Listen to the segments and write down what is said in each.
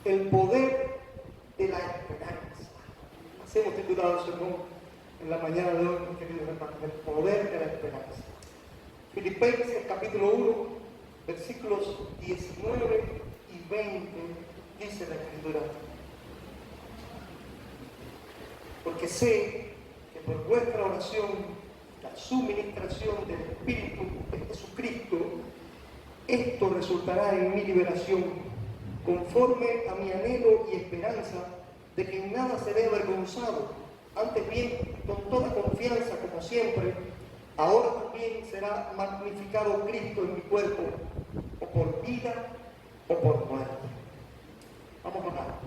El poder de la esperanza. Así hemos titulado el sermón en la mañana de hoy, mis queridos hermanos, el poder de la esperanza. Filipenses capítulo 1, versículos 19 y 20, dice la Escritura: porque sé que por vuestra oración, la suministración del Espíritu de Jesucristo, esto resultará en mi liberación, conforme a mi anhelo y esperanza de que en nada seré avergonzado, antes bien, con toda confianza, como siempre, ahora también será magnificado Cristo en mi cuerpo, o por vida o por muerte. Vamos a orar.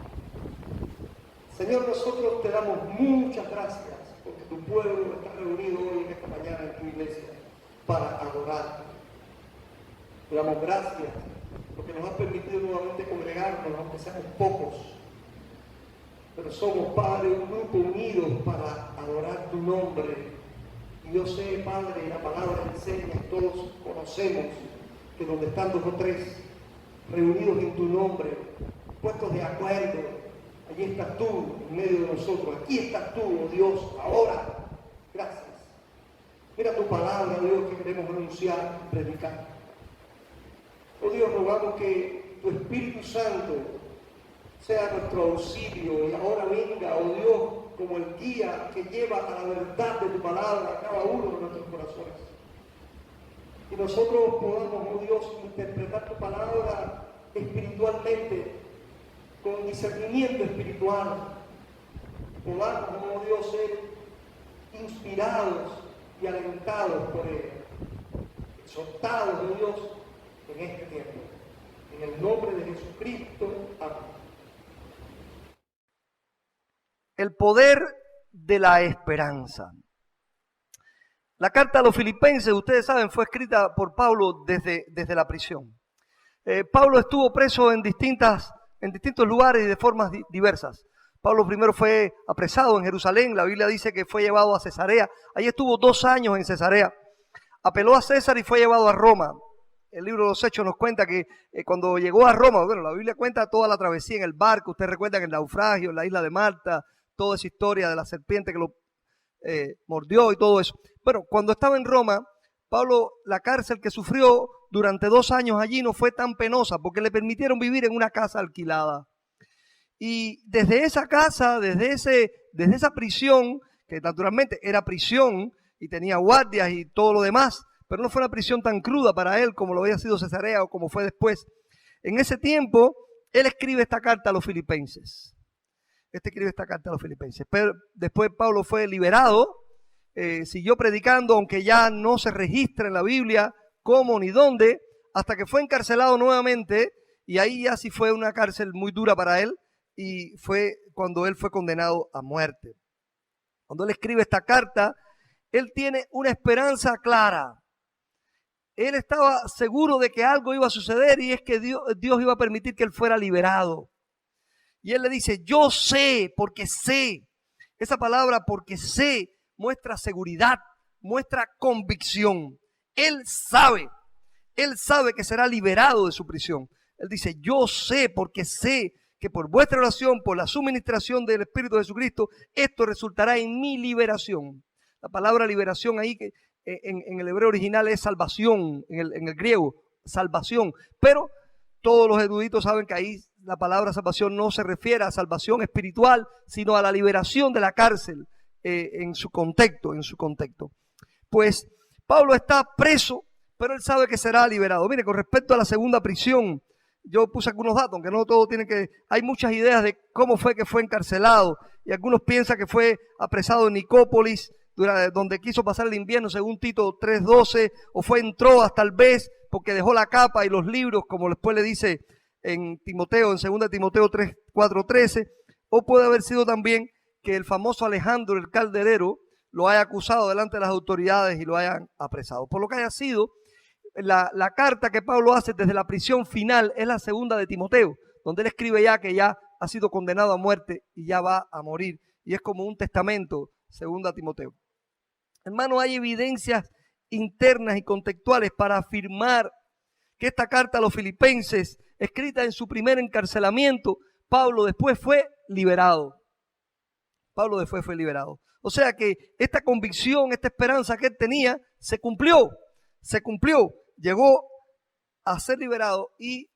Señor, nosotros te damos muchas gracias porque tu pueblo está reunido hoy en esta mañana en tu iglesia para adorarte. Te damos gracias porque nos has permitido nuevamente congregarnos, aunque seamos pocos. Pero somos, Padre, un grupo unido para adorar tu nombre. Y yo sé, Padre, la palabra enseña, todos conocemos que donde están 2 o 3 reunidos en tu nombre, puestos de acuerdo, allí estás tú en medio de nosotros. Aquí estás tú, oh Dios, ahora. Gracias. Mira tu palabra, Dios, que queremos anunciar y predicar. Oh Dios, rogamos que tu Espíritu Santo sea nuestro auxilio y ahora venga, oh Dios, como el guía que lleva a la verdad de tu palabra a cada uno de nuestros corazones. Y nosotros podamos, oh Dios, interpretar tu palabra espiritualmente, con discernimiento espiritual. Podamos, oh Dios, ser inspirados y alentados por él, exhortados, oh Dios, en este tiempo. En el nombre de Jesucristo. Amén. El poder de la esperanza. La carta a los filipenses, ustedes saben, fue escrita por Pablo desde la prisión. Pablo estuvo preso en distintos lugares y de formas diversas. Pablo primero fue apresado en Jerusalén, la Biblia dice que fue llevado a Cesarea. Allí estuvo 2 años en Cesarea. Apeló a César y fue llevado a Roma. El libro de los Hechos nos cuenta que cuando llegó a Roma, bueno, la Biblia cuenta toda la travesía en el barco. Ustedes recuerdan el naufragio en la isla de Malta, toda esa historia de la serpiente que lo mordió y todo eso. Bueno, cuando estaba en Roma, Pablo, la cárcel que sufrió durante 2 años allí no fue tan penosa porque le permitieron vivir en una casa alquilada. Y desde esa casa, desde esa prisión, que naturalmente era prisión y tenía guardias y todo lo demás, pero no fue una prisión tan cruda para él como lo había sido Cesarea o como fue después. En ese tiempo, él escribe esta carta a los filipenses. Pero después Pablo fue liberado, siguió predicando, aunque ya no se registra en la Biblia cómo ni dónde, hasta que fue encarcelado nuevamente, y ahí ya sí fue una cárcel muy dura para él, y fue cuando él fue condenado a muerte. Cuando él escribe esta carta, él tiene una esperanza clara. Él estaba seguro de que algo iba a suceder y es que Dios iba a permitir que él fuera liberado. Y él le dice, yo sé, porque sé. Esa palabra, porque sé, muestra seguridad, muestra convicción. Él sabe que será liberado de su prisión. Él dice, yo sé, porque sé que por vuestra oración, por la suministración del Espíritu de Jesucristo, esto resultará en mi liberación. La palabra liberación ahí que en el hebreo original es salvación, en el griego, salvación. Pero todos los eruditos saben que ahí la palabra salvación no se refiere a salvación espiritual, sino a la liberación de la cárcel en su contexto. Pues Pablo está preso, pero él sabe que será liberado. Mire, con respecto a la segunda prisión, yo puse algunos datos, aunque no todo tiene que... Hay muchas ideas de cómo fue que fue encarcelado, y algunos piensan que fue apresado en Nicópolis, donde quiso pasar el invierno, según Tito 3:12, o en Troas tal vez, porque dejó la capa y los libros, como después le dice en Timoteo, en 2 Timoteo 4:13, o puede haber sido también que el famoso Alejandro el Calderero lo haya acusado delante de las autoridades y lo hayan apresado. Por lo que haya sido, la carta que Pablo hace desde la prisión final es la 2 de Timoteo, donde él escribe ya que ya ha sido condenado a muerte y ya va a morir. Y es como un testamento, 2 Timoteo. Hermano, hay evidencias internas y contextuales para afirmar que esta carta a los filipenses, escrita en su primer encarcelamiento, Pablo después fue liberado. Pablo después fue liberado. O sea que esta convicción, esta esperanza que él tenía, se cumplió. Llegó a ser liberado y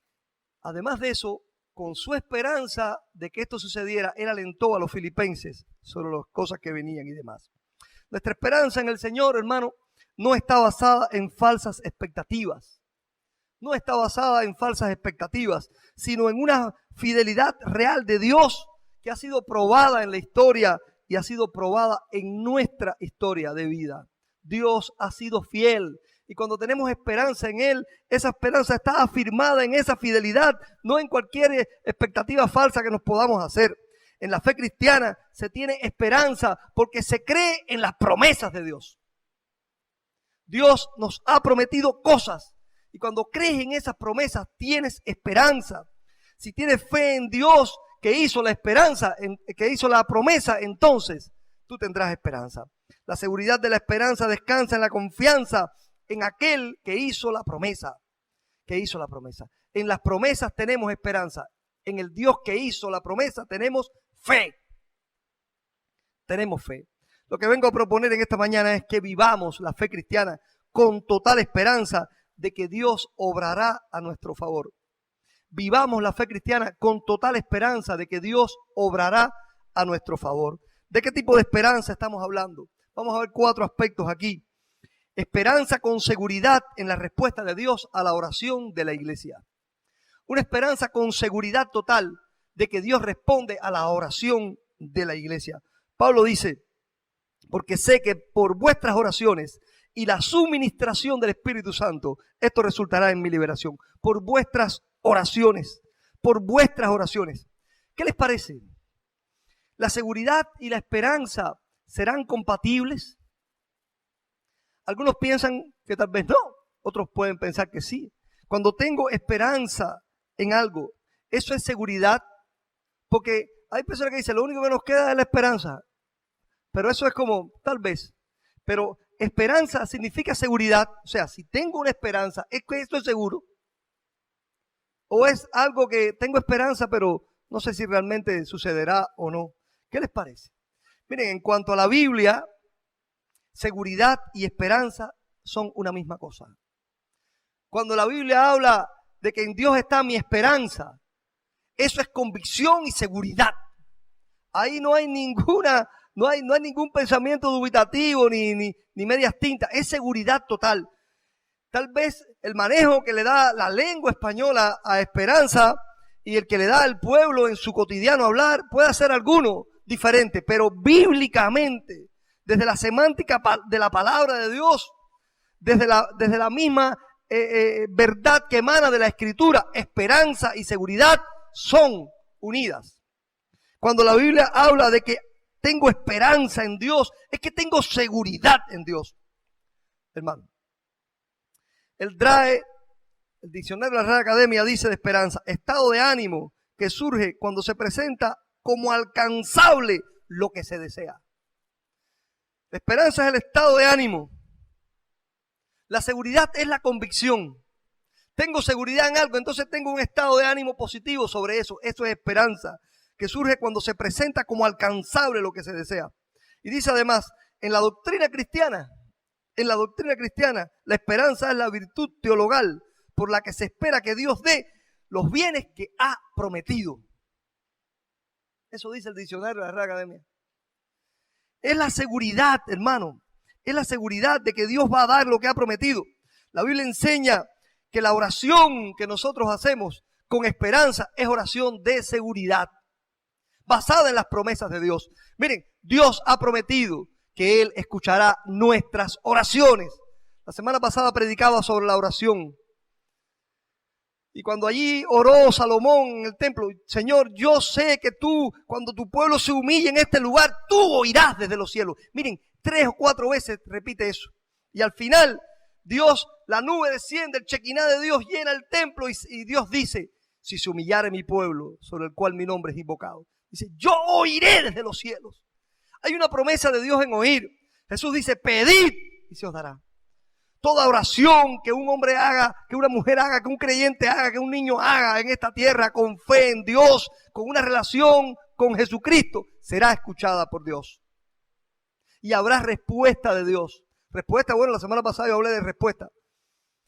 además de eso, con su esperanza de que esto sucediera, él alentó a los filipenses sobre las cosas que venían y demás. Nuestra esperanza en el Señor, hermano, no está basada en falsas expectativas. No está basada en falsas expectativas, sino en una fidelidad real de Dios que ha sido probada en la historia y ha sido probada en nuestra historia de vida. Dios ha sido fiel. Y cuando tenemos esperanza en Él, esa esperanza está afirmada en esa fidelidad, no en cualquier expectativa falsa que nos podamos hacer. En la fe cristiana se tiene esperanza porque se cree en las promesas de Dios. Dios nos ha prometido cosas y cuando crees en esas promesas tienes esperanza. Si tienes fe en Dios que hizo la esperanza, que hizo la promesa, entonces tú tendrás esperanza. La seguridad de la esperanza descansa en la confianza en aquel que hizo la promesa. En las promesas tenemos esperanza. En el Dios que hizo la promesa tenemos fe. Tenemos fe. Lo que vengo a proponer en esta mañana es que vivamos la fe cristiana con total esperanza de que Dios obrará a nuestro favor. Vivamos la fe cristiana con total esperanza de que Dios obrará a nuestro favor. ¿De qué tipo de esperanza estamos hablando? Vamos a ver 4 aspectos aquí. Esperanza con seguridad en la respuesta de Dios a la oración de la iglesia. Una esperanza con seguridad total de que Dios responde a la oración de la iglesia. Pablo dice, porque sé que por vuestras oraciones y la suministración del Espíritu Santo, esto resultará en mi liberación. Por vuestras oraciones. ¿Qué les parece? ¿La seguridad y la esperanza serán compatibles? Algunos piensan que tal vez no, otros pueden pensar que sí. Cuando tengo esperanza en algo, ¿eso es seguridad? Porque hay personas que dicen, lo único que nos queda es la esperanza. Pero eso es como, tal vez. Pero esperanza significa seguridad. O sea, si tengo una esperanza, ¿es que esto es seguro? ¿O es algo que tengo esperanza, pero no sé si realmente sucederá o no? ¿Qué les parece? Miren, en cuanto a la Biblia, seguridad y esperanza son una misma cosa. Cuando la Biblia habla de que en Dios está mi esperanza, eso es convicción y seguridad. Ahí no hay ningún pensamiento dubitativo ni medias tintas. Es seguridad total. Tal vez el manejo que le da la lengua española a esperanza y el que le da el pueblo en su cotidiano hablar puede ser alguno diferente, pero bíblicamente, desde la semántica de la palabra de Dios, desde la misma verdad que emana de la Escritura, esperanza y seguridad son unidas. Cuando la Biblia habla de que tengo esperanza en Dios, es que tengo seguridad en Dios. Hermano, el DRAE, el diccionario de la Real Academia, dice de esperanza, estado de ánimo que surge cuando se presenta como alcanzable lo que se desea. La esperanza es el estado de ánimo. La seguridad es la convicción. Tengo seguridad en algo, entonces tengo un estado de ánimo positivo sobre eso. Eso es esperanza, que surge cuando se presenta como alcanzable lo que se desea. Y dice además, en la doctrina cristiana, la esperanza es la virtud teologal por la que se espera que Dios dé los bienes que ha prometido. Eso dice el diccionario de la Real Academia. Es la seguridad, hermano. Es la seguridad de que Dios va a dar lo que ha prometido. La Biblia enseña que la oración que nosotros hacemos con esperanza es oración de seguridad, basada en las promesas de Dios. Miren, Dios ha prometido que Él escuchará nuestras oraciones. La semana pasada predicaba sobre la oración. Y cuando allí oró Salomón en el templo, Señor, yo sé que tú, cuando tu pueblo se humille en este lugar, tú oirás desde los cielos. Miren, 3 o 4 veces repite eso. Y al final, Dios, la nube desciende, el Chequiná de Dios llena el templo y Dios dice, si se humillare mi pueblo, sobre el cual mi nombre es invocado. Dice, yo oiré desde los cielos. Hay una promesa de Dios en oír. Jesús dice, pedid y se os dará. toda oración que un hombre haga, que una mujer haga, que un creyente haga, que un niño haga en esta tierra con fe en Dios, con una relación con Jesucristo, será escuchada por Dios. Y habrá respuesta de Dios. Respuesta, bueno, la semana pasada yo hablé de respuesta.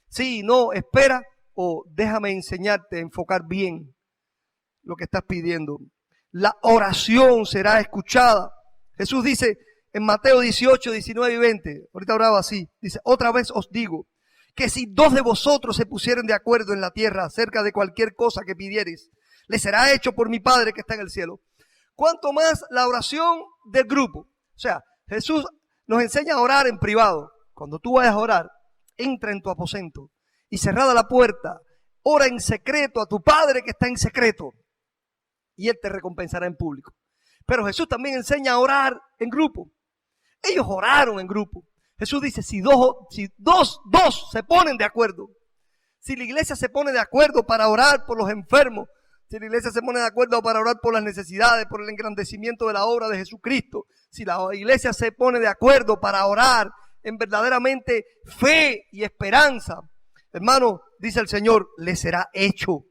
Sí, no, espera o déjame enseñarte a enfocar bien lo que estás pidiendo. La oración será escuchada. Jesús dice en Mateo 18, 19 y 20, ahorita oraba así, dice, otra vez os digo, que si dos de vosotros se pusieren de acuerdo en la tierra acerca de cualquier cosa que pidiereis, le será hecho por mi Padre que está en el cielo. Cuanto más la oración del grupo. O sea, Jesús nos enseña a orar en privado. Cuando tú vayas a orar, entra en tu aposento y cerrada la puerta, ora en secreto a tu Padre que está en secreto y Él te recompensará en público. Pero Jesús también enseña a orar en grupo. Ellos oraron en grupo. Jesús dice, si dos se ponen de acuerdo, si la iglesia se pone de acuerdo para orar por los enfermos, si la iglesia se pone de acuerdo para orar por las necesidades, por el engrandecimiento de la obra de Jesucristo, si la iglesia se pone de acuerdo para orar en verdaderamente fe y esperanza, hermano, dice el Señor, le será hecho.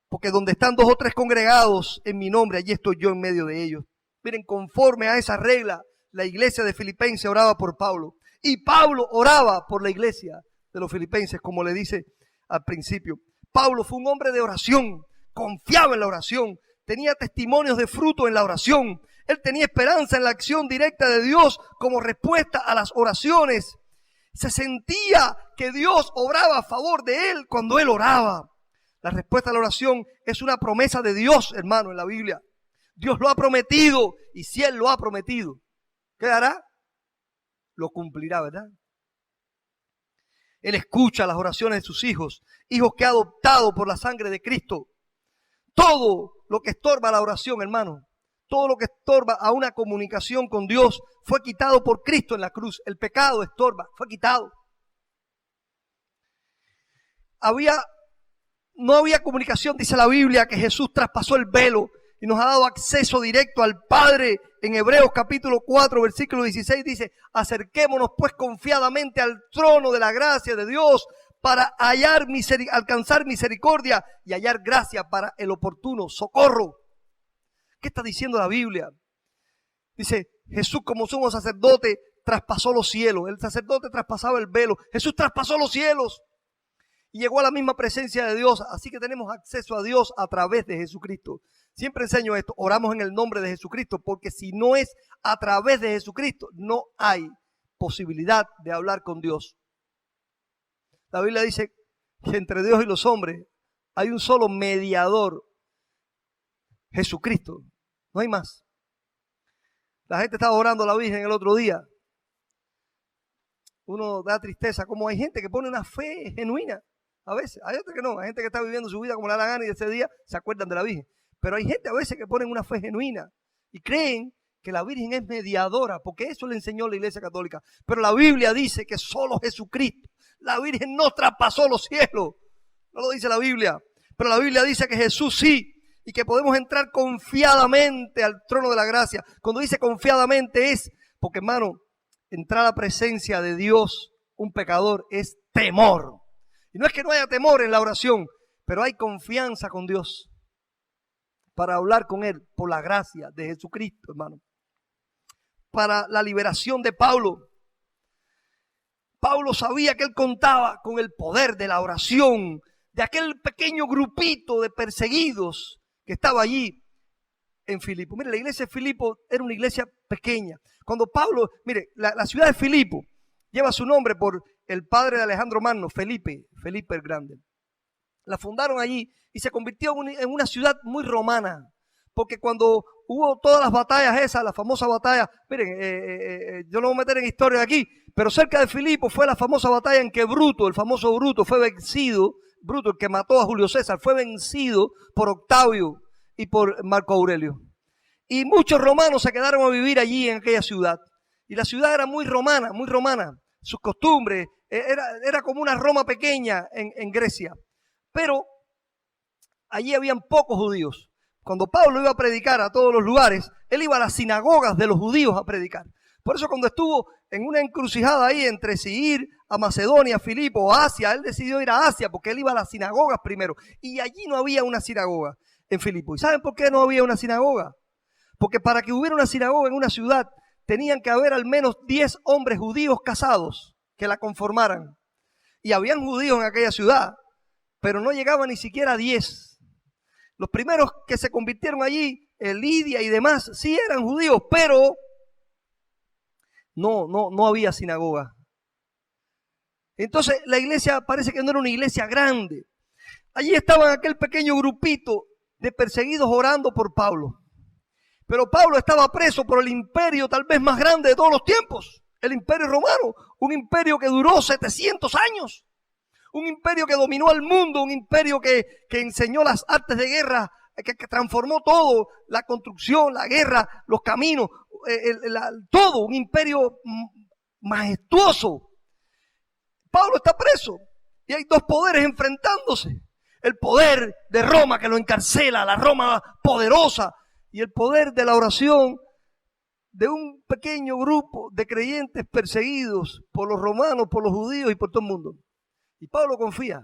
Porque donde están 2 o 3 congregados en mi nombre, allí estoy yo en medio de ellos. Miren, conforme a esa regla, la iglesia de Filipenses oraba por Pablo. Y Pablo oraba por la iglesia de los filipenses, como le dice al principio. Pablo fue un hombre de oración, confiaba en la oración, tenía testimonios de fruto en la oración. Él tenía esperanza en la acción directa de Dios como respuesta a las oraciones. Se sentía que Dios obraba a favor de él cuando él oraba. La respuesta a la oración es una promesa de Dios, hermano, en la Biblia. Dios lo ha prometido y si Él lo ha prometido, ¿qué hará? Lo cumplirá, ¿verdad? Él escucha las oraciones de sus hijos, hijos que ha adoptado por la sangre de Cristo. Todo lo que estorba la oración, hermano, todo lo que estorba a una comunicación con Dios fue quitado por Cristo en la cruz. El pecado estorba, fue quitado. No había comunicación, dice la Biblia, que Jesús traspasó el velo y nos ha dado acceso directo al Padre. En Hebreos capítulo 4, versículo 16 dice, acerquémonos pues confiadamente al trono de la gracia de Dios para alcanzar misericordia y hallar gracia para el oportuno socorro. ¿Qué está diciendo la Biblia? Dice, Jesús como sumo sacerdote traspasó los cielos. El sacerdote traspasaba el velo. Jesús traspasó los cielos y llegó a la misma presencia de Dios. Así que tenemos acceso a Dios a través de Jesucristo. Siempre enseño esto, oramos en el nombre de Jesucristo, porque si no es a través de Jesucristo, no hay posibilidad de hablar con Dios. La Biblia dice que entre Dios y los hombres hay un solo mediador, Jesucristo, no hay más. La gente estaba orando a la Virgen el otro día. Uno da tristeza, como hay gente que pone una fe genuina, a veces, hay otros que no, hay gente que está viviendo su vida como le da la gana y ese día se acuerdan de la Virgen. Pero hay gente a veces que ponen una fe genuina y creen que la Virgen es mediadora, porque eso le enseñó la Iglesia Católica. Pero la Biblia dice que solo Jesucristo, la Virgen no traspasó los cielos. No lo dice la Biblia, pero la Biblia dice que Jesús sí, y que podemos entrar confiadamente al trono de la gracia. Cuando dice confiadamente es, porque hermano, entrar a la presencia de Dios, un pecador, es temor. Y no es que no haya temor en la oración, pero hay confianza con Dios para hablar con Él por la gracia de Jesucristo, hermano. Para la liberación de Pablo. Pablo sabía que él contaba con el poder de la oración de aquel pequeño grupito de perseguidos que estaba allí en Filipo. Mire, la iglesia de Filipo era una iglesia pequeña. Cuando Pablo, mire, la ciudad de Filipo lleva su nombre por el padre de Alejandro Magno, Felipe el Grande. La fundaron allí y se convirtió en una ciudad muy romana. Porque cuando hubo todas las batallas esas, la famosa batalla, miren, yo no voy a meter en historia de aquí, pero cerca de Filipo fue la famosa batalla en que Bruto, el famoso Bruto, fue vencido. Bruto, el que mató a Julio César, fue vencido por Octavio y por Marco Aurelio. Y muchos romanos se quedaron a vivir allí en aquella ciudad. Y la ciudad era muy romana, muy romana. Sus costumbres, era como una Roma pequeña en Grecia. Pero allí habían pocos judíos. Cuando Pablo iba a predicar a todos los lugares, él iba a las sinagogas de los judíos a predicar. Por eso cuando estuvo en una encrucijada ahí entre si ir a Macedonia, a Filipo, a Asia. Él decidió ir a Asia porque él iba a las sinagogas primero. Y allí no había una sinagoga en Filipo. ¿Y saben por qué no había una sinagoga? Porque para que hubiera una sinagoga en una ciudad, tenían que haber al menos 10 hombres judíos casados que la conformaran. Y habían judíos en aquella ciudad, pero no llegaban ni siquiera a 10. Los primeros que se convirtieron allí, Lidia y demás, sí eran judíos, pero no había sinagoga. Entonces la iglesia parece que no era una iglesia grande. Allí estaban aquel pequeño grupito de perseguidos orando por Pablo. Pero Pablo estaba preso por el imperio tal vez más grande de todos los tiempos, el imperio romano, un imperio que duró 700 años, un imperio que dominó al mundo, un imperio que enseñó las artes de guerra, que transformó todo, la construcción, la guerra, los caminos, todo, un imperio majestuoso. Pablo está preso y hay dos poderes enfrentándose. El poder de Roma que lo encarcela, la Roma poderosa, y el poder de la oración de un pequeño grupo de creyentes perseguidos por los romanos, por los judíos y por todo el mundo. Y Pablo confía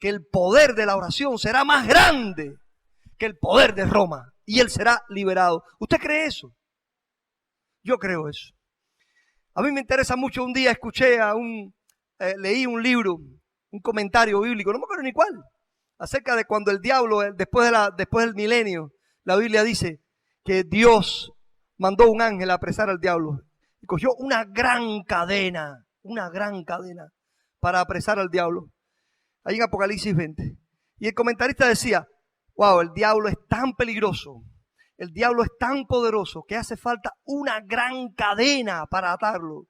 que el poder de la oración será más grande que el poder de Roma y él será liberado. ¿Usted cree eso? Yo creo eso. A mí me interesa mucho. Un día escuché leí un libro, un comentario bíblico, no me acuerdo ni cuál, acerca de cuando el diablo, después del milenio, la Biblia dice que Dios mandó un ángel a apresar al diablo y cogió una gran cadena para apresar al diablo. Ahí en Apocalipsis 20. Y el comentarista decía, wow, el diablo es tan peligroso, el diablo es tan poderoso que hace falta una gran cadena para atarlo.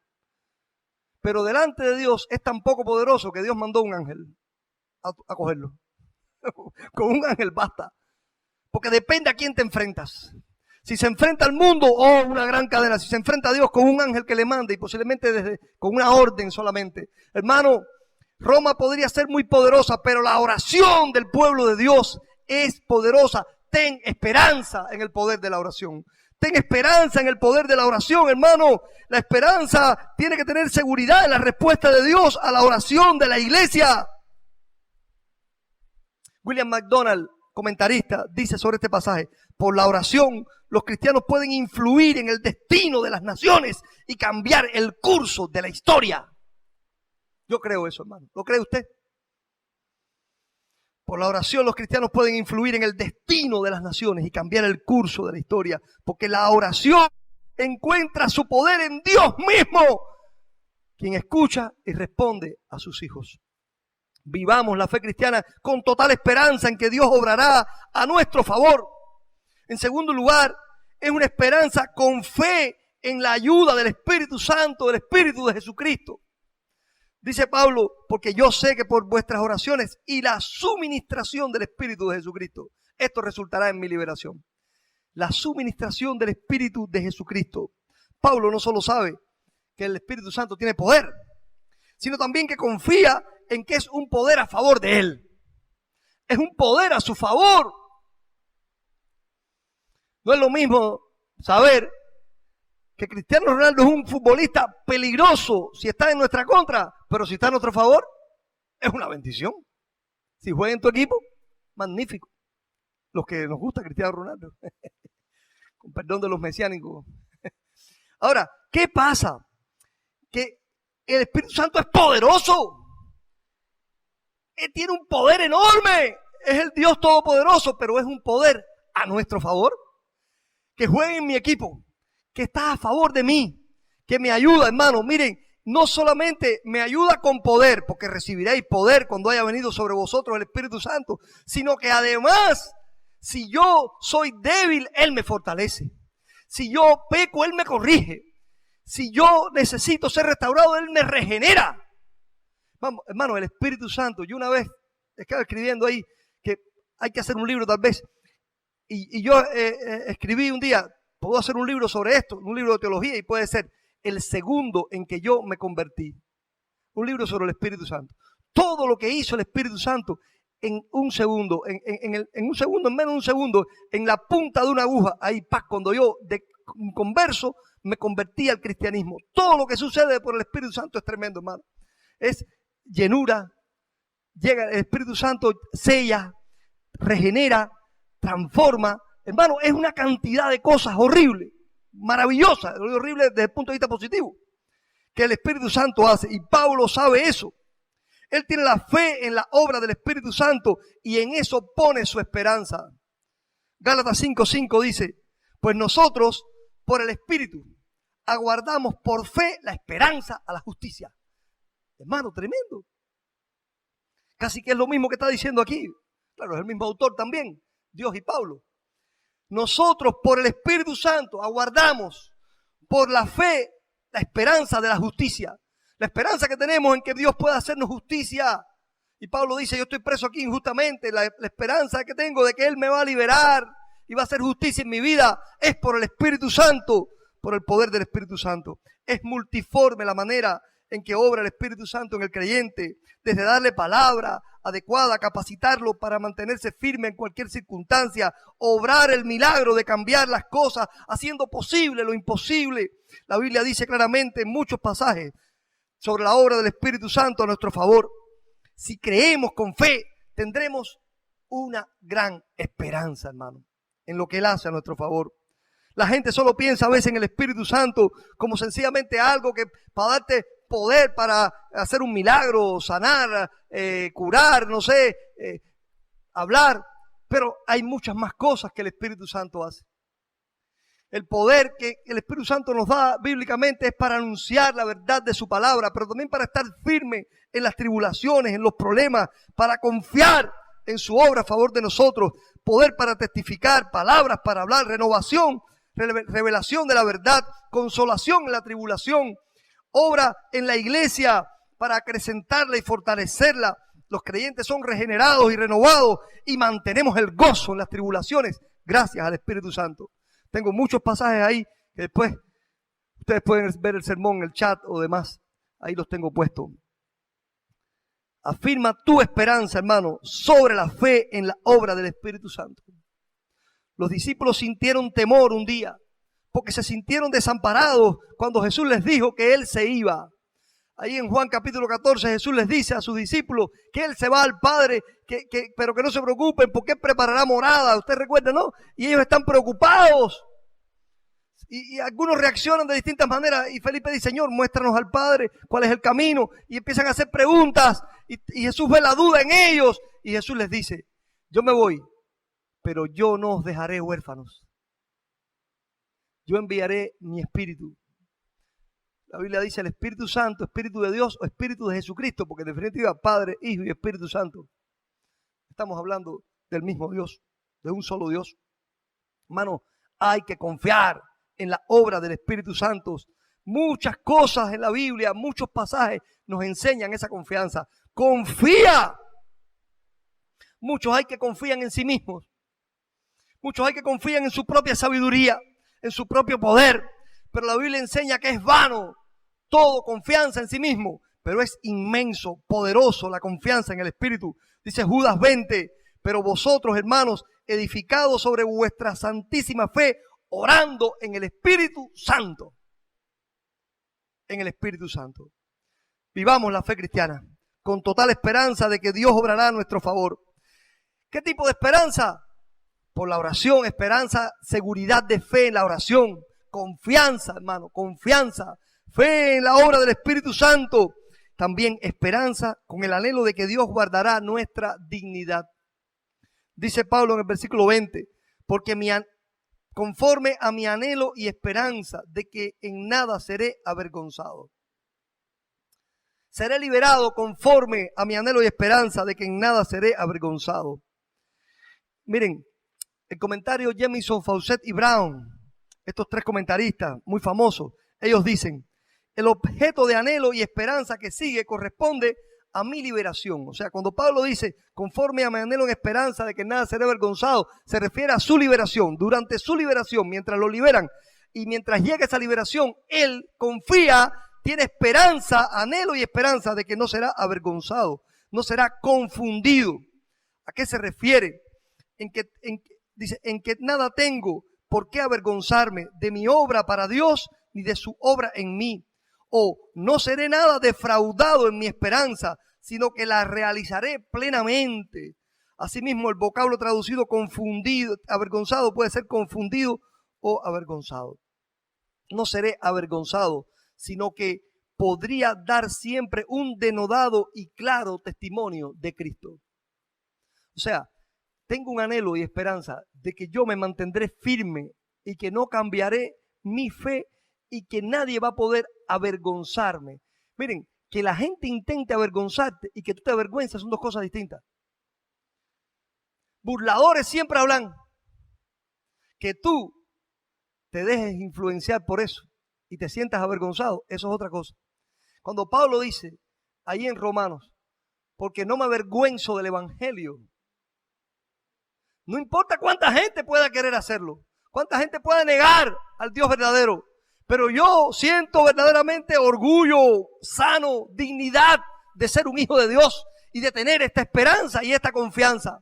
Pero delante de Dios es tan poco poderoso que Dios mandó un ángel a cogerlo. Con un ángel basta. Porque depende a quién te enfrentas. Si se enfrenta al mundo, una gran cadena. Si se enfrenta a Dios con un ángel que le mande y posiblemente con una orden solamente. Hermano, Roma podría ser muy poderosa, pero la oración del pueblo de Dios es poderosa. Ten esperanza en el poder de la oración. Ten esperanza en el poder de la oración, hermano. La esperanza tiene que tener seguridad en la respuesta de Dios a la oración de la iglesia. William MacDonald, comentarista, dice sobre este pasaje: por la oración, los cristianos pueden influir en el destino de las naciones y cambiar el curso de la historia. Yo creo eso, hermano. ¿Lo cree usted? Por la oración los cristianos pueden influir en el destino de las naciones y cambiar el curso de la historia. Porque la oración encuentra su poder en Dios mismo, quien escucha y responde a sus hijos. Vivamos la fe cristiana con total esperanza en que Dios obrará a nuestro favor. En segundo lugar, es una esperanza con fe en la ayuda del Espíritu Santo, del Espíritu de Jesucristo. Dice Pablo, porque yo sé que por vuestras oraciones y la suministración del Espíritu de Jesucristo, esto resultará en mi liberación. La suministración del Espíritu de Jesucristo. Pablo no solo sabe que el Espíritu Santo tiene poder, sino también que confía en que es un poder a favor de él. Es un poder a su favor. No es lo mismo saber que Cristiano Ronaldo es un futbolista peligroso si está en nuestra contra, pero si está a nuestro favor, es una bendición. Si juega en tu equipo, magnífico. Los que nos gusta Cristiano Ronaldo. Con perdón de los mesiánicos. Ahora, ¿qué pasa? Que el Espíritu Santo es poderoso. Él tiene un poder enorme. Es el Dios todopoderoso, pero es un poder a nuestro favor. Que juegue en mi equipo, que está a favor de mí, que me ayuda, hermano. Miren, no solamente me ayuda con poder, porque recibiréis poder cuando haya venido sobre vosotros el Espíritu Santo, sino que además, si yo soy débil, Él me fortalece. Si yo peco, Él me corrige. Si yo necesito ser restaurado, Él me regenera. Vamos, hermano, el Espíritu Santo. Yo una vez estaba escribiendo ahí que hay que hacer un libro tal vez. Y yo escribí un día, puedo hacer un libro sobre esto, un libro de teología, y puede ser el segundo en que yo me convertí. Un libro sobre el Espíritu Santo. Todo lo que hizo el Espíritu Santo en un segundo, en un segundo, en menos de un segundo, en la punta de una aguja, ahí cuando yo converso, me convertí al cristianismo. Todo lo que sucede por el Espíritu Santo es tremendo, hermano. es llenura. Llega el Espíritu Santo, sella, regenera, transforma. Hermano, es una cantidad de cosas horribles, maravillosas, horribles desde el punto de vista positivo, que el Espíritu Santo hace. Y Pablo sabe eso. Él tiene la fe en la obra del Espíritu Santo y en eso pone su esperanza. Gálatas 5:5 dice, pues nosotros, por el Espíritu, aguardamos por fe la esperanza a la justicia. Hermano, tremendo. Casi que es lo mismo que está diciendo aquí. Claro, es el mismo autor también, Dios y Pablo. Nosotros, por el Espíritu Santo, aguardamos por la fe la esperanza de la justicia. La esperanza que tenemos en que Dios pueda hacernos justicia. Y Pablo dice, yo estoy preso aquí injustamente. La esperanza que tengo de que Él me va a liberar y va a hacer justicia en mi vida es por el Espíritu Santo, por el poder del Espíritu Santo. Es multiforme la manera en que obra el Espíritu Santo en el creyente, desde darle palabra adecuada, capacitarlo para mantenerse firme en cualquier circunstancia, obrar el milagro de cambiar las cosas, haciendo posible lo imposible. La Biblia dice claramente en muchos pasajes sobre la obra del Espíritu Santo a nuestro favor. Si creemos con fe, tendremos una gran esperanza, hermano, en lo que Él hace a nuestro favor. La gente solo piensa a veces en el Espíritu Santo como sencillamente algo que para darte poder para hacer un milagro, sanar, curar, no sé, hablar. Pero hay muchas más cosas que el Espíritu Santo hace. El poder que el Espíritu Santo nos da bíblicamente es para anunciar la verdad de su palabra, pero también para estar firme en las tribulaciones, en los problemas, para confiar en su obra a favor de nosotros, poder para testificar, palabras para hablar, renovación, revelación de la verdad, consolación en la tribulación, obra en la iglesia para acrecentarla y fortalecerla. Los creyentes son regenerados y renovados y mantenemos el gozo en las tribulaciones gracias al Espíritu Santo. Tengo muchos pasajes ahí que después ustedes pueden ver el sermón en el chat o demás. Ahí los tengo puestos. Afirma tu esperanza, hermano, sobre la fe en la obra del Espíritu Santo. Los discípulos sintieron temor un día porque se sintieron desamparados cuando Jesús les dijo que Él se iba. Ahí en Juan capítulo 14 Jesús les dice a sus discípulos que Él se va al Padre, pero que no se preocupen porque Él preparará morada. Usted recuerda, ¿no? Y ellos están preocupados. Y algunos reaccionan de distintas maneras. Y Felipe dice, Señor, muéstranos al Padre, cuál es el camino. Y empiezan a hacer preguntas. Y Jesús ve la duda en ellos. Y Jesús les dice, yo me voy, pero yo no os dejaré huérfanos. Yo enviaré mi Espíritu. La Biblia dice el Espíritu Santo, Espíritu de Dios o Espíritu de Jesucristo, porque en definitiva Padre, Hijo y Espíritu Santo. Estamos hablando del mismo Dios, de un solo Dios. Hermano, hay que confiar en la obra del Espíritu Santo. Muchas cosas en la Biblia, muchos pasajes nos enseñan esa confianza. ¡Confía! Muchos hay que confían en sí mismos. Muchos hay que confían en su propia sabiduría, en su propio poder. Pero la Biblia enseña que es vano todo confianza en sí mismo, pero es inmenso, poderoso la confianza en el Espíritu. Dice Judas 20, pero vosotros, hermanos, edificados sobre vuestra santísima fe, orando en el Espíritu Santo. En el Espíritu Santo. Vivamos la fe cristiana con total esperanza de que Dios obrará a nuestro favor. ¿Qué tipo de esperanza? Por la oración, esperanza, seguridad de fe en la oración. Confianza, hermano, confianza, fe en la obra del Espíritu Santo. También esperanza con el anhelo de que Dios guardará nuestra dignidad. Dice Pablo en el versículo 20, porque conforme a mi anhelo y esperanza de que en nada seré avergonzado. Seré liberado conforme a mi anhelo y esperanza de que en nada seré avergonzado. Miren, el comentario Jamieson, Fawcett y Brown, estos tres comentaristas muy famosos, ellos dicen, el objeto de anhelo y esperanza que sigue corresponde a mi liberación. O sea, cuando Pablo dice, conforme a mi anhelo en esperanza de que nada seré avergonzado, se refiere a su liberación. Durante su liberación, mientras lo liberan y mientras llega esa liberación, él confía, tiene esperanza, anhelo y esperanza de que no será avergonzado, no será confundido. ¿A qué se refiere? Dice, en que nada tengo por qué avergonzarme de mi obra para Dios ni de su obra en mí. O no seré nada defraudado en mi esperanza, sino que la realizaré plenamente. Asimismo, el vocablo traducido confundido, avergonzado, puede ser confundido o avergonzado. No seré avergonzado, sino que podría dar siempre un denodado y claro testimonio de Cristo. O sea, tengo un anhelo y esperanza de que yo me mantendré firme y que no cambiaré mi fe y que nadie va a poder avergonzarme. Miren, que la gente intente avergonzarte y que tú te avergüences son dos cosas distintas. Burladores siempre hablan. Que tú te dejes influenciar por eso y te sientas avergonzado, eso es otra cosa. Cuando Pablo dice ahí en Romanos, porque no me avergüenzo del evangelio, no importa cuánta gente pueda querer hacerlo, cuánta gente pueda negar al Dios verdadero, pero yo siento verdaderamente orgullo, sano, dignidad de ser un hijo de Dios y de tener esta esperanza y esta confianza.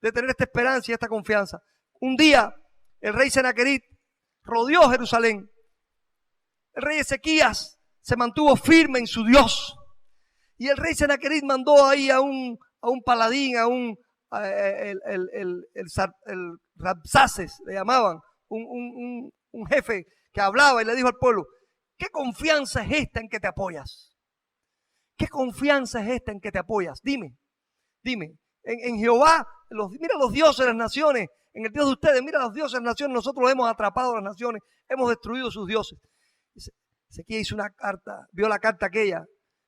De tener esta esperanza y esta confianza. Un día el rey Senaquerib rodeó Jerusalén. El rey Ezequías se mantuvo firme en su Dios. Y el rey Senaquerib mandó ahí a un paladín, el Rabsaces, le llamaban, un jefe que hablaba y le dijo al pueblo, ¿qué confianza es esta en que te apoyas? ¿Qué confianza es esta en que te apoyas? Dime. En Jehová, mira los dioses de las naciones, en el Dios de ustedes, mira los dioses de las naciones, nosotros hemos atrapado a las naciones, hemos destruido sus dioses. Ezequiel hizo una carta, vio la carta aquella,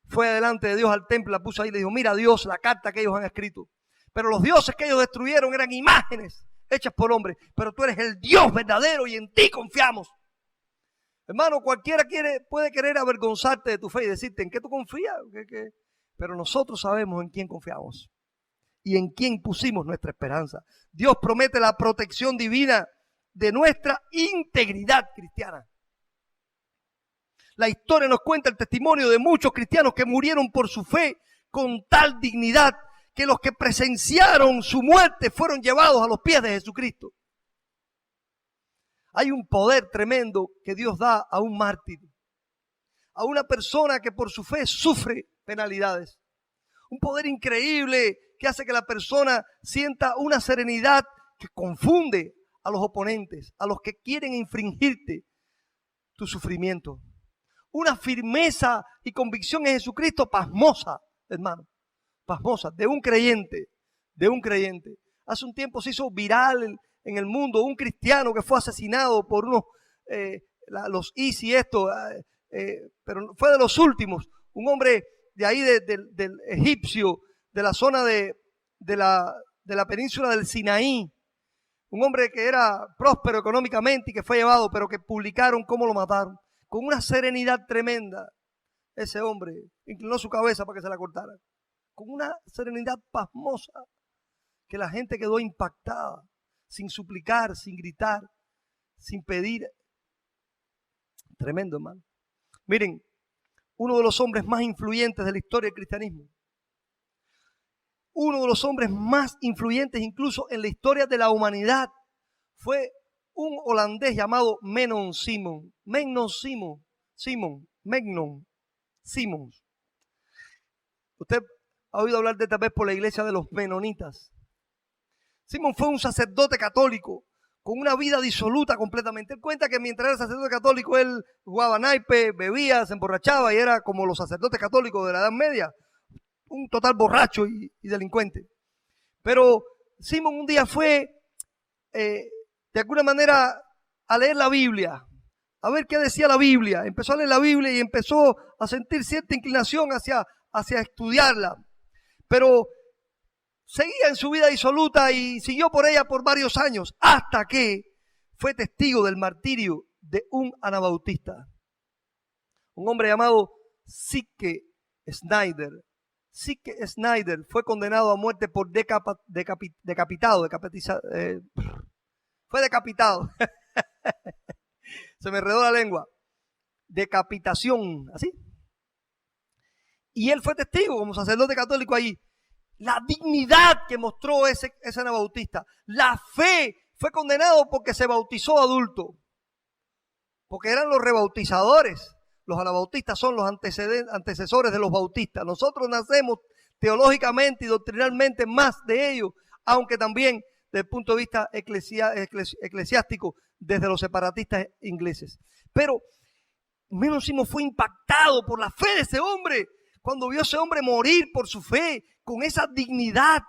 fue delante de Dios al templo, la puso ahí y le dijo, mira Dios, la carta que ellos han escrito. Pero los dioses que ellos destruyeron eran imágenes hechas por hombres, pero tú eres el Dios verdadero y en ti confiamos. Hermano, cualquiera puede querer avergonzarte de tu fe y decirte, ¿en qué tú confías? Pero nosotros sabemos en quién confiamos y en quién pusimos nuestra esperanza. Dios promete la protección divina de nuestra integridad cristiana. La historia nos cuenta el testimonio de muchos cristianos que murieron por su fe con tal dignidad que los que presenciaron su muerte fueron llevados a los pies de Jesucristo. Hay un poder tremendo que Dios da a un mártir, a una persona que por su fe sufre penalidades. Un poder increíble que hace que la persona sienta una serenidad que confunde a los oponentes, a los que quieren infringirte tu sufrimiento. Una firmeza y convicción en Jesucristo pasmosa, hermano, pasmosa, de un creyente. Hace un tiempo se hizo viral en el mundo un cristiano que fue asesinado por unos, los ISIS, pero fue de los últimos, un hombre de ahí del egipcio, de la zona de la península del Sinaí, un hombre que era próspero económicamente y que fue llevado, pero que publicaron cómo lo mataron. Con una serenidad tremenda, ese hombre inclinó su cabeza para que se la cortaran. Con una serenidad pasmosa que la gente quedó impactada, sin suplicar, sin gritar, sin pedir. Tremendo, hermano. Miren, uno de los hombres más influyentes de la historia del cristianismo, uno de los hombres más influyentes incluso en la historia de la humanidad, fue un holandés llamado Menno Simons. Usted ha oído hablar de tal vez por la iglesia de los menonitas. Simón fue un sacerdote católico con una vida disoluta completamente. Él cuenta que mientras era sacerdote católico, él jugaba naipe, bebía, se emborrachaba y era como los sacerdotes católicos de la Edad Media, un total borracho y delincuente. Pero Simón un día fue, de alguna manera, a leer la Biblia, a ver qué decía la Biblia. Empezó a leer la Biblia y empezó a sentir cierta inclinación hacia estudiarla. Pero seguía en su vida disoluta y siguió por ella por varios años, hasta que fue testigo del martirio de un anabautista. Un hombre llamado Sikke Snyder. Sikke Snyder fue condenado a muerte por fue decapitado. Se me enredó la lengua. Decapitación, ¿así? Y él fue testigo como sacerdote católico allí. La dignidad que mostró ese anabautista. La fe. Fue condenado porque se bautizó adulto. Porque eran los rebautizadores. Los anabautistas son los antecesores de los bautistas. Nosotros nacemos teológicamente y doctrinalmente más de ellos, aunque también desde el punto de vista eclesiástico, desde los separatistas ingleses. Pero Menno Simons fue impactado por la fe de ese hombre, cuando vio a ese hombre morir por su fe, con esa dignidad,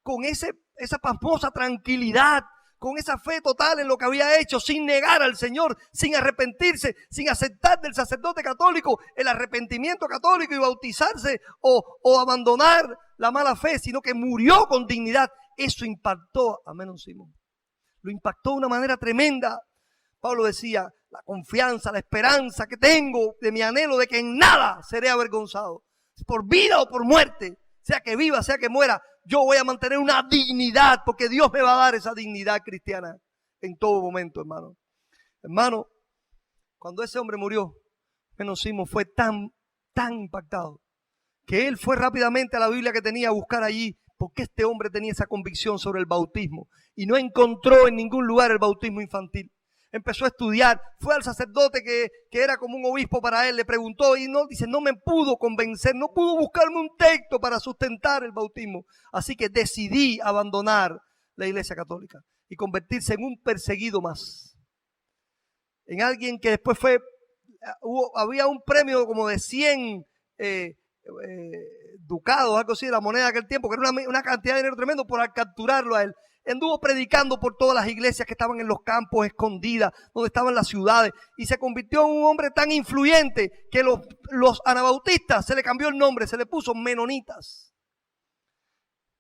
con esa pasmosa tranquilidad, con esa fe total en lo que había hecho, sin negar al Señor, sin arrepentirse, sin aceptar del sacerdote católico el arrepentimiento católico y bautizarse o abandonar la mala fe, sino que murió con dignidad. Eso impactó a Menno Simons. Lo impactó de una manera tremenda. Pablo decía, la confianza, la esperanza que tengo de mi anhelo de que en nada seré avergonzado, por vida o por muerte, sea que viva, sea que muera, yo voy a mantener una dignidad, porque Dios me va a dar esa dignidad cristiana en todo momento, hermano. Hermano, cuando ese hombre murió, Menno Simons fue tan impactado, que él fue rápidamente a la Biblia que tenía a buscar allí, porque este hombre tenía esa convicción sobre el bautismo, y no encontró en ningún lugar el bautismo infantil. Empezó a estudiar, fue al sacerdote que era como un obispo para él, le preguntó y no me pudo convencer, no pudo buscarme un texto para sustentar el bautismo. Así que decidí abandonar la Iglesia Católica y convertirse en un perseguido más. En alguien que después había un premio como de 100 ducados, algo así, de la moneda de aquel tiempo, que era una cantidad de dinero tremendo por capturarlo a él. Anduvo predicando por todas las iglesias que estaban en los campos escondidas, donde estaban las ciudades, y se convirtió en un hombre tan influyente que los anabautistas se le cambió el nombre, se le puso menonitas.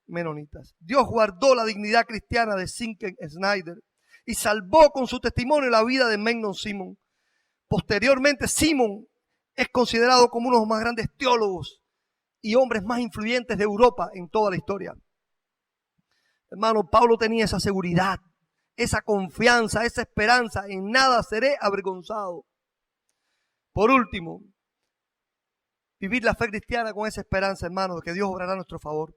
Menonitas. Dios guardó la dignidad cristiana de Simken Snyder y salvó con su testimonio la vida de Menno Simons. Posteriormente, Simons es considerado como uno de los más grandes teólogos y hombres más influyentes de Europa en toda la historia. Hermano, Pablo tenía esa seguridad, esa confianza, esa esperanza. En nada seré avergonzado. Por último, vivir la fe cristiana con esa esperanza, hermano, de que Dios obrará a nuestro favor.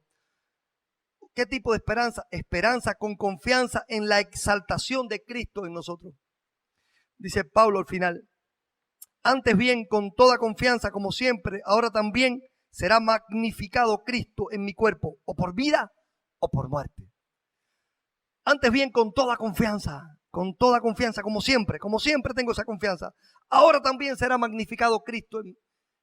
¿Qué tipo de esperanza? Esperanza con confianza en la exaltación de Cristo en nosotros. Dice Pablo al final. Antes bien, con toda confianza, como siempre, ahora también será magnificado Cristo en mi cuerpo, o por vida o por muerte. Antes bien, con toda confianza, como siempre tengo esa confianza. Ahora también será magnificado Cristo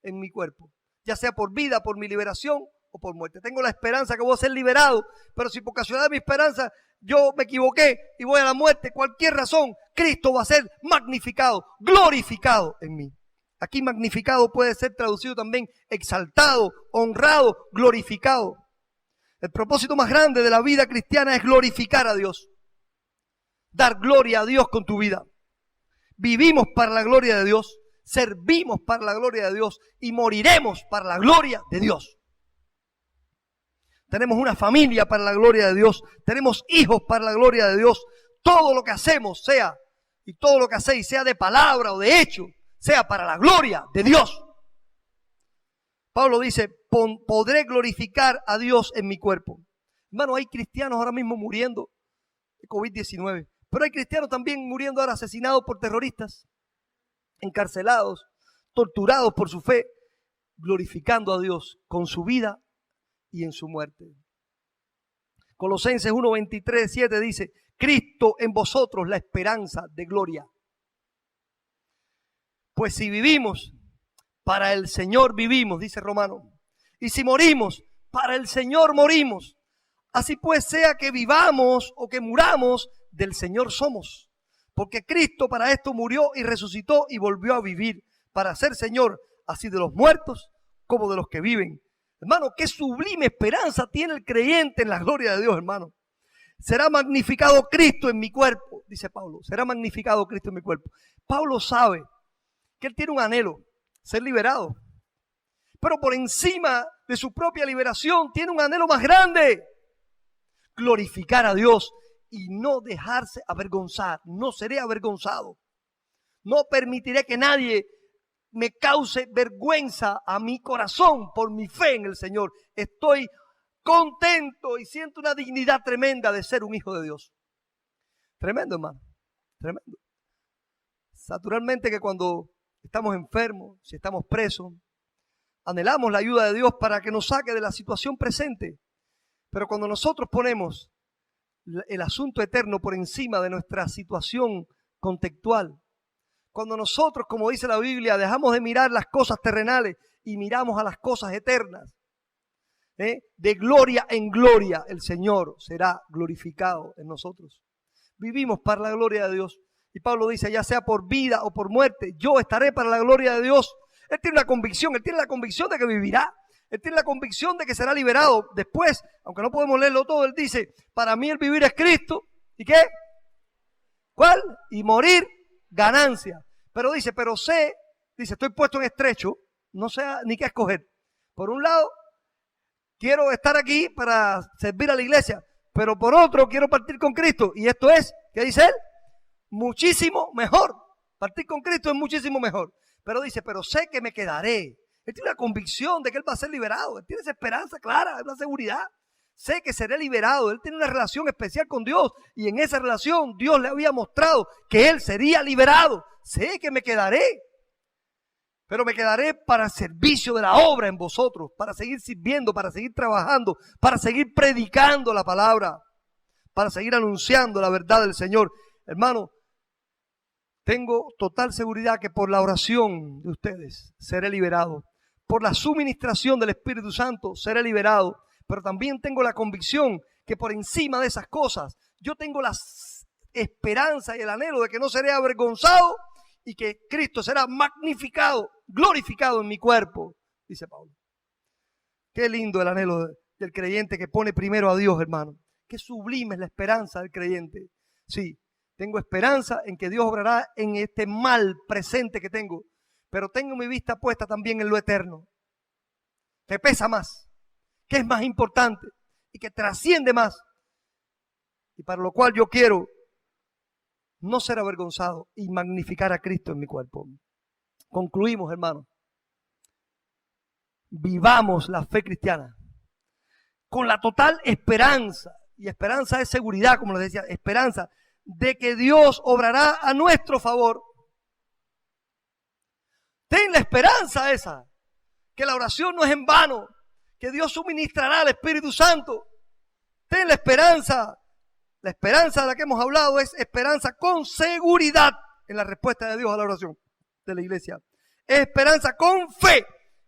en mi cuerpo, ya sea por vida, por mi liberación o por muerte. Tengo la esperanza que voy a ser liberado, pero si por casualidad de mi esperanza yo me equivoqué y voy a la muerte, cualquier razón, Cristo va a ser magnificado, glorificado en mí. Aquí magnificado puede ser traducido también exaltado, honrado, glorificado. El propósito más grande de la vida cristiana es glorificar a Dios. Dar gloria a Dios con tu vida. Vivimos para la gloria de Dios, servimos para la gloria de Dios y moriremos para la gloria de Dios. Tenemos una familia para la gloria de Dios, tenemos hijos para la gloria de Dios. Todo lo que hacemos y todo lo que hacéis, sea de palabra o de hecho, sea para la gloria de Dios. Pablo dice, podré glorificar a Dios en mi cuerpo. Hermano, hay cristianos ahora mismo muriendo de COVID-19, pero hay cristianos también muriendo ahora asesinados por terroristas, encarcelados, torturados por su fe, glorificando a Dios con su vida y en su muerte. Colosenses 1:23-7 dice, Cristo en vosotros la esperanza de gloria. Pues si vivimos, para el Señor vivimos, dice Romano. Y si morimos, para el Señor morimos. Así pues, sea que vivamos o que muramos, del Señor somos. Porque Cristo para esto murió y resucitó y volvió a vivir, para ser Señor, así de los muertos como de los que viven. Hermano, qué sublime esperanza tiene el creyente en la gloria de Dios, hermano. Será magnificado Cristo en mi cuerpo, dice Pablo. Será magnificado Cristo en mi cuerpo. Pablo sabe que él tiene un anhelo, ser liberado. Pero por encima de su propia liberación tiene un anhelo más grande. Glorificar a Dios y no dejarse avergonzar. No seré avergonzado. No permitiré que nadie me cause vergüenza a mi corazón por mi fe en el Señor. Estoy contento y siento una dignidad tremenda de ser un hijo de Dios. Tremendo, hermano. Tremendo. Naturalmente que cuando estamos enfermos, si estamos presos. Anhelamos la ayuda de Dios para que nos saque de la situación presente. Pero cuando nosotros ponemos el asunto eterno por encima de nuestra situación contextual, cuando nosotros, como dice la Biblia, dejamos de mirar las cosas terrenales y miramos a las cosas eternas, de gloria en gloria el Señor será glorificado en nosotros. Vivimos para la gloria de Dios. Y Pablo dice, ya sea por vida o por muerte, yo estaré para la gloria de Dios. Él tiene una convicción, él tiene la convicción de que vivirá. Él tiene la convicción de que será liberado. Después, aunque no podemos leerlo todo, él dice, para mí el vivir es Cristo. ¿Y qué? ¿Cuál? Y morir, ganancia. Pero dice, estoy puesto en estrecho, no sé ni qué escoger. Por un lado, quiero estar aquí para servir a la iglesia, pero por otro, quiero partir con Cristo. Y esto es, ¿qué dice él? Muchísimo mejor. Partir con Cristo es muchísimo mejor. Pero dice, pero sé que me quedaré. Él tiene la convicción de que él va a ser liberado. Él tiene esa esperanza clara, una seguridad. Sé que seré liberado. Él tiene una relación especial con Dios. Y en esa relación Dios le había mostrado que él sería liberado. Sé que me quedaré. Pero me quedaré para el servicio de la obra en vosotros. Para seguir sirviendo, para seguir trabajando, para seguir predicando la palabra. Para seguir anunciando la verdad del Señor. Hermano, tengo total seguridad que por la oración de ustedes seré liberado. Por la suministración del Espíritu Santo seré liberado. Pero también tengo la convicción que por encima de esas cosas yo tengo la esperanza y el anhelo de que no seré avergonzado y que Cristo será magnificado, glorificado en mi cuerpo, dice Pablo. Qué lindo el anhelo del creyente que pone primero a Dios, hermano. Qué sublime es la esperanza del creyente. Sí, tengo esperanza en que Dios obrará en este mal presente que tengo, pero tengo mi vista puesta también en lo eterno, que pesa más, que es más importante y que trasciende más, y para lo cual yo quiero no ser avergonzado y magnificar a Cristo en mi cuerpo. Concluimos, hermanos. Vivamos la fe cristiana con la total esperanza, y esperanza es seguridad, como les decía, esperanza de que Dios obrará a nuestro favor. Ten la esperanza esa, que la oración no es en vano, que Dios suministrará al Espíritu Santo. Ten la esperanza de la que hemos hablado es esperanza con seguridad en la respuesta de Dios a la oración de la iglesia. Es esperanza con fe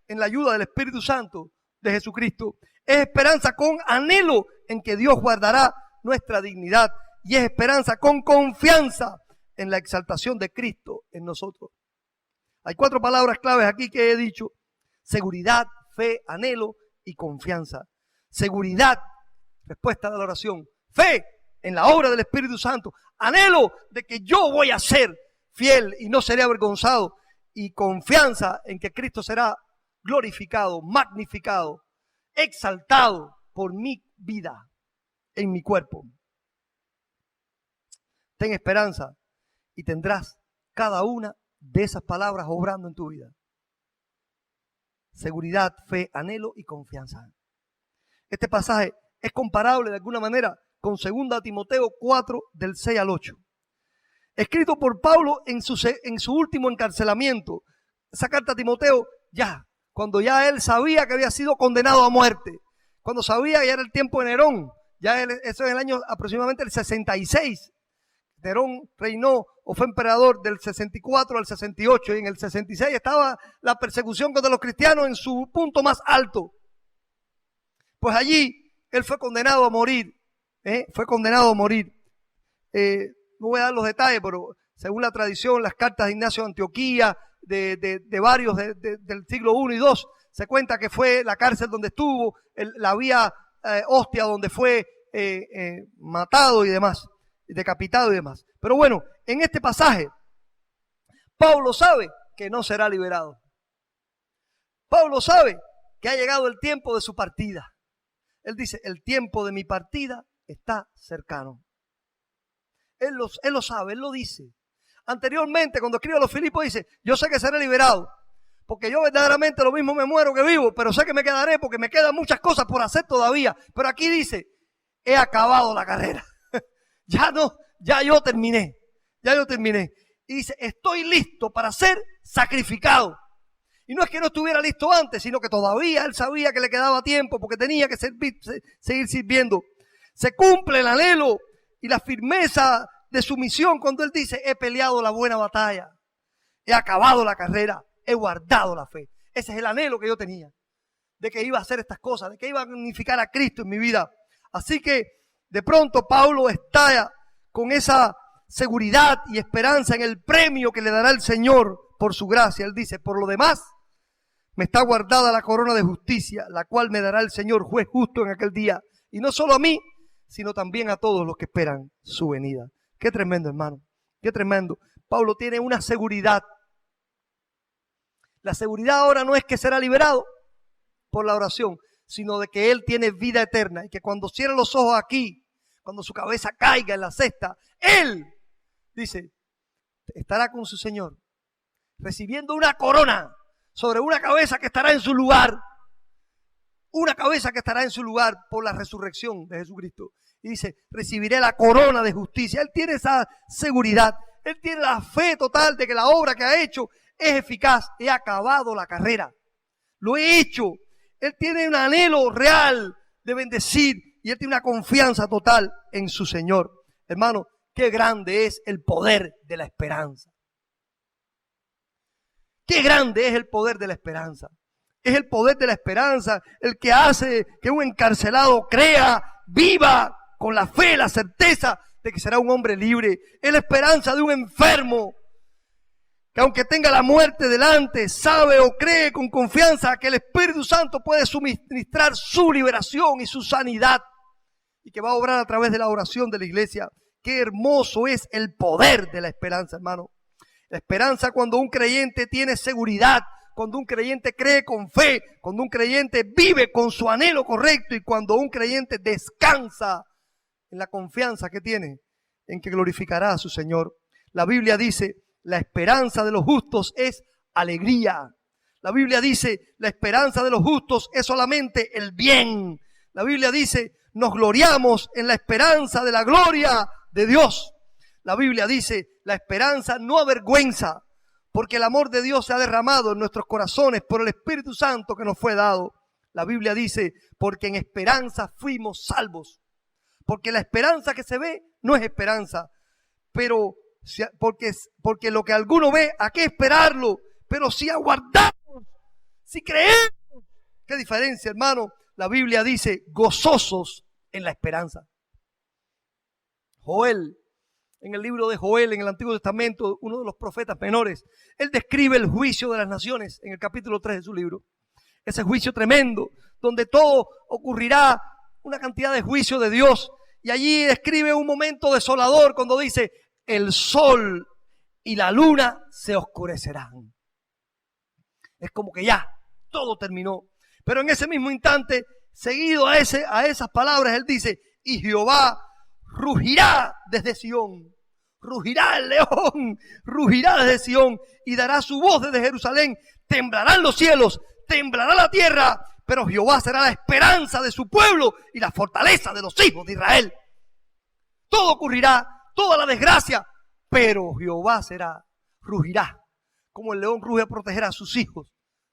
en la ayuda del Espíritu Santo de Jesucristo. Es esperanza con anhelo en que Dios guardará nuestra dignidad. Y es esperanza con confianza en la exaltación de Cristo en nosotros. Hay 4 palabras claves aquí que he dicho: seguridad, fe, anhelo y confianza. Seguridad, respuesta de la oración. Fe en la obra del Espíritu Santo. Anhelo de que yo voy a ser fiel y no seré avergonzado. Y confianza en que Cristo será glorificado, magnificado, exaltado por mi vida, en mi cuerpo. Ten esperanza y tendrás cada una de esas palabras obrando en tu vida. Seguridad, fe, anhelo y confianza. Este pasaje es comparable de alguna manera con 2 Timoteo 4, del 6 al 8. Escrito por Pablo en su último encarcelamiento. Esa carta a Timoteo, cuando ya él sabía que había sido condenado a muerte. Cuando sabía que ya era el tiempo de Nerón. Eso es el año aproximadamente el 66. Nerón reinó o fue emperador del 64 al 68, y en el 66 estaba la persecución contra los cristianos en su punto más alto. Pues allí él fue condenado a morir. Fue condenado a morir. No voy a dar los detalles, pero según la tradición, las cartas de Ignacio de Antioquía, de varios del siglo I y II, se cuenta que fue la cárcel donde estuvo, la vía Ostia donde fue matado y demás, decapitado y demás. Pero bueno, en este pasaje, Pablo sabe que no será liberado. Pablo sabe que ha llegado el tiempo de su partida. Él dice, el tiempo de mi partida está cercano. Él lo sabe, él lo dice. Anteriormente, cuando escribe a los Filipos, dice, yo sé que seré liberado, porque yo verdaderamente lo mismo me muero que vivo, pero sé que me quedaré porque me quedan muchas cosas por hacer todavía. Pero aquí dice, he acabado la carrera. Ya yo terminé. y dice, estoy listo para ser sacrificado. Y no es que no estuviera listo antes, sino que todavía él sabía que le quedaba tiempo porque tenía que seguir sirviendo. Se cumple el anhelo y la firmeza de su misión cuando él dice, he peleado la buena batalla, he acabado la carrera, he guardado la fe. Ese es el anhelo que yo tenía, de que iba a hacer estas cosas, de que iba a magnificar a Cristo en mi vida. Así que de pronto Pablo está con esa seguridad y esperanza en el premio que le dará el Señor por su gracia. Él dice, por lo demás, me está guardada la corona de justicia, la cual me dará el Señor juez justo en aquel día. Y no solo a mí, sino también a todos los que esperan su venida. Qué tremendo, hermano. Qué tremendo. Pablo tiene una seguridad. La seguridad ahora no es que será liberado por la oración, sino de que él tiene vida eterna. Y que cuando cierre los ojos aquí, cuando su cabeza caiga en la cesta, él, dice, estará con su Señor, recibiendo una corona sobre una cabeza que estará en su lugar. Una cabeza que estará en su lugar por la resurrección de Jesucristo. Y dice, recibiré la corona de justicia. Él tiene esa seguridad. Él tiene la fe total de que la obra que ha hecho es eficaz. He acabado la carrera. Lo he hecho. Él tiene un anhelo real de bendecir. Y él tiene una confianza total en su Señor. Hermano, qué grande es el poder de la esperanza. Qué grande es el poder de la esperanza. Es el poder de la esperanza el que hace que un encarcelado crea, viva con la fe, la certeza de que será un hombre libre. Es la esperanza de un enfermo que aunque tenga la muerte delante, sabe o cree con confianza que el Espíritu Santo puede suministrar su liberación y su sanidad y que va a obrar a través de la oración de la iglesia. Qué hermoso es el poder de la esperanza, hermano. La esperanza cuando un creyente tiene seguridad, cuando un creyente cree con fe, cuando un creyente vive con su anhelo correcto y cuando un creyente descansa en la confianza que tiene en que glorificará a su Señor. La Biblia dice, la esperanza de los justos es alegría. La Biblia dice, la esperanza de los justos es solamente el bien. La Biblia dice, nos gloriamos en la esperanza de la gloria de Dios. La Biblia dice, la esperanza no avergüenza, porque el amor de Dios se ha derramado en nuestros corazones por el Espíritu Santo que nos fue dado. La Biblia dice, porque en esperanza fuimos salvos. Porque la esperanza que se ve no es esperanza, pero porque lo que alguno ve, ¿a qué esperarlo? Pero si aguardamos, si creemos. ¿Qué diferencia, hermano? La Biblia dice, gozosos en la esperanza. Joel, en el libro de Joel, en el Antiguo Testamento, uno de los profetas menores, él describe el juicio de las naciones en el capítulo 3 de su libro. Ese juicio tremendo, donde todo ocurrirá, una cantidad de juicio de Dios. Y allí describe un momento desolador cuando dice, el sol y la luna se oscurecerán. Es como que ya, todo terminó. Pero en ese mismo instante, seguido a esas palabras, él dice, y Jehová rugirá desde Sión, rugirá el león, rugirá desde Sión y dará su voz desde Jerusalén. Temblarán los cielos, temblará la tierra, pero Jehová será la esperanza de su pueblo y la fortaleza de los hijos de Israel. Todo ocurrirá, toda la desgracia, pero Jehová rugirá, como el león ruge a proteger a sus hijos,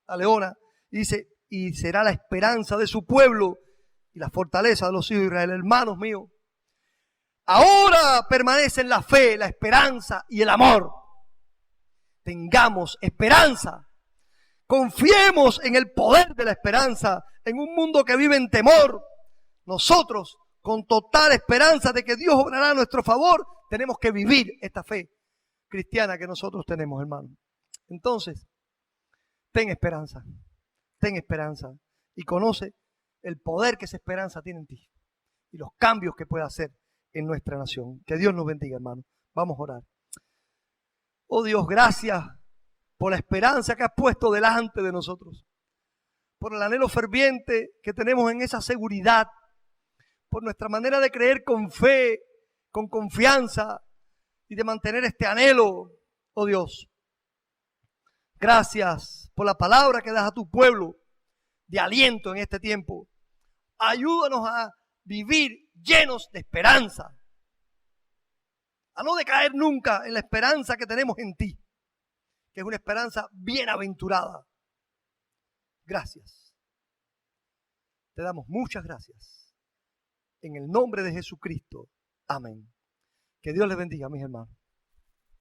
la leona, y dice, y será la esperanza de su pueblo y la fortaleza de los hijos de Israel. Hermanos míos, ahora permanecen la fe, la esperanza y el amor. Tengamos esperanza. Confiemos en el poder de la esperanza. En un mundo que vive en temor, nosotros, con total esperanza de que Dios obrará a nuestro favor, tenemos que vivir esta fe cristiana que nosotros tenemos, hermano. Entonces, ten esperanza y conoce el poder que esa esperanza tiene en ti y los cambios que puede hacer en nuestra nación. Que Dios nos bendiga, hermano. Vamos a orar. Oh Dios, gracias por la esperanza que has puesto delante de nosotros, por el anhelo ferviente que tenemos en esa seguridad, por nuestra manera de creer con fe, con confianza y de mantener este anhelo, oh Dios. Gracias por la palabra que das a tu pueblo de aliento en este tiempo. Ayúdanos a vivir llenos de esperanza. a no decaer nunca en la esperanza que tenemos en ti, que es una esperanza bienaventurada. Gracias. Te damos muchas gracias. En el nombre de Jesucristo. Amén. Que Dios les bendiga, mis hermanos.